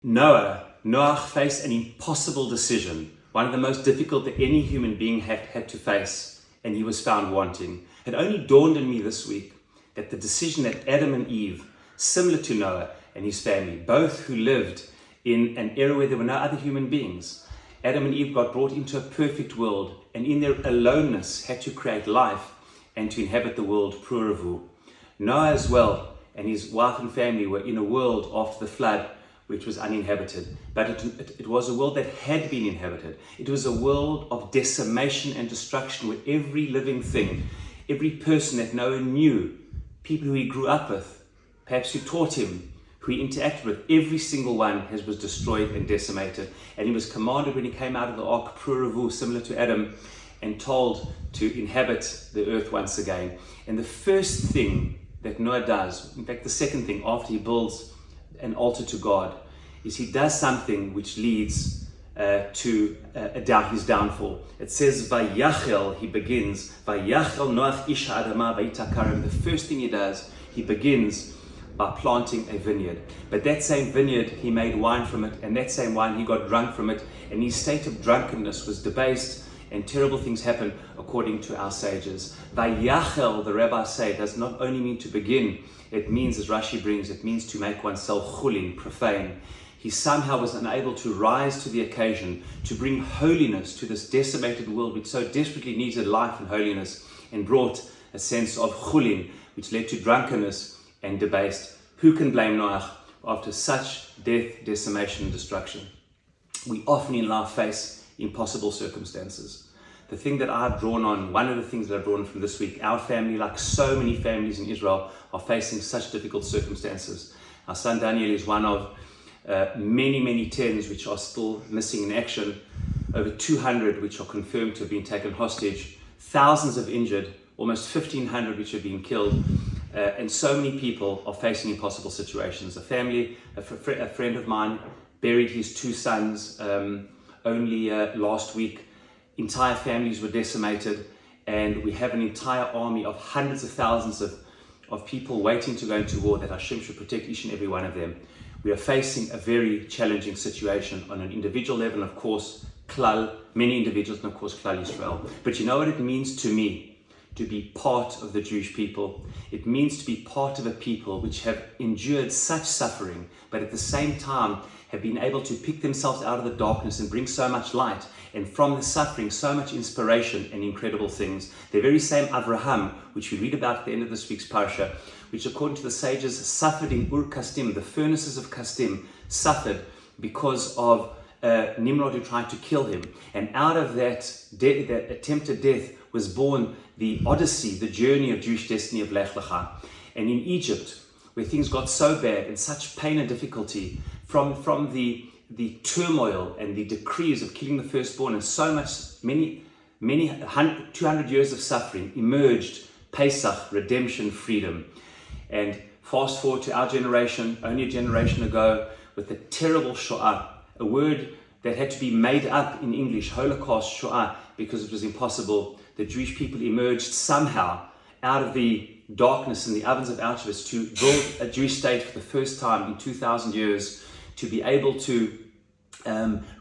Noach faced an impossible decision, one of the most difficult that any human being had to face, and he was found wanting. It only dawned on me this week that the decision that Adam and Eve, similar to Noah and his family, both who lived in an era where there were no other human beings, Adam and Eve got brought into a perfect world, and in their aloneness had to create life and to inhabit the world puravu. Noah as well and his wife and family were in a world after the flood which was uninhabited, but it was a world that had been inhabited. It was a world of decimation and destruction, where every living thing, every person that Noah knew, people who he grew up with, perhaps who taught him, who he interacted with, every single one was destroyed and decimated. And he was commanded when he came out of the ark, puravu, similar to Adam, and told to inhabit the earth once again. And the first thing that Noah does, in fact the second thing after he builds an altar to God, is he does something which leads to his downfall. It says, Vayachel, he begins, Vayachel Noach ish ha'adama vayitakarim. The first thing he does, he begins by planting a vineyard. But that same vineyard, he made wine from it, and that same wine, he got drunk from it, and his state of drunkenness was debased, and terrible things happen according to our sages. Vayachel, the rabbis say, does not only mean to begin, it means, as Rashi brings, it means to make oneself profane. He somehow was unable to rise to the occasion, to bring holiness to this decimated world which so desperately needed life and holiness, and brought a sense of chulin, which led to drunkenness and debased. Who can blame Noach after such death, decimation, and destruction? We often in life face impossible circumstances. The thing that I've drawn on, one of the things that I've drawn from this week, our family, like so many families in Israel, are facing such difficult circumstances. Our son Daniel is one of many tens which are still missing in action, over 200 which are confirmed to have been taken hostage, thousands of injured, almost 1,500 which have been killed, and so many people are facing impossible situations. A friend of mine buried his two sons only last week. Entire families were decimated, and we have an entire army of hundreds of thousands of people waiting to go into war, that Hashem should protect each and every one of them. We are facing a very challenging situation on an individual level, and of course, many individuals, and of course, Klal Yisrael. But you know what it means to me to be part of the Jewish people? It means to be part of a people which have endured such suffering, but at the same time have been able to pick themselves out of the darkness and bring so much light, and from the suffering, so much inspiration and incredible things. The very same Avraham, which we read about at the end of this week's parsha, which according to the sages suffered in Ur Kasdim, the furnaces of Kasdim, suffered because of Nimrod who tried to kill him. And out of that attempted death was born the Odyssey, the journey of Jewish destiny of Lech Lecha. And in Egypt, where things got so bad and such pain and difficulty from the turmoil and the decrees of killing the firstborn, and so much, many 200 years of suffering, emerged Pesach, redemption, freedom. And fast forward to our generation, only a generation ago, with the terrible Shoah, a word that had to be made up in English, Holocaust, Shoah, because it was impossible. The Jewish people emerged somehow out of the darkness and the ovens of Auschwitz to build a Jewish state for the first time in 2,000 years, to be able to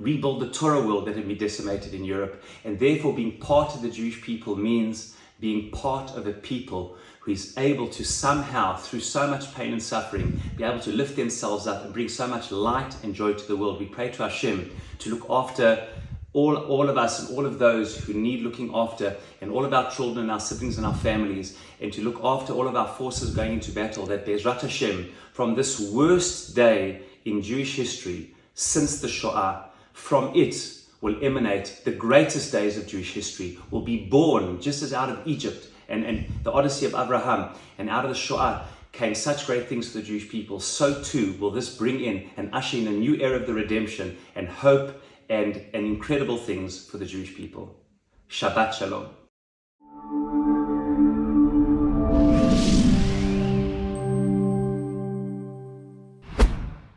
rebuild the Torah world that had been decimated in Europe. And therefore being part of the Jewish people means being part of a people who is able to somehow, through so much pain and suffering, be able to lift themselves up and bring so much light and joy to the world. We pray to Hashem to look after all of us and all of those who need looking after, and all of our children and our siblings and our families, and to look after all of our forces going into battle, that B'Ezrat Hashem, from this worst day in Jewish history since the Shoah, from it will emanate the greatest days of Jewish history, will be born just as out of Egypt and the Odyssey of Abraham, and out of the Shoah came such great things for the Jewish people. So too will this bring in and usher in a new era of the redemption and hope and incredible things for the Jewish people. Shabbat Shalom.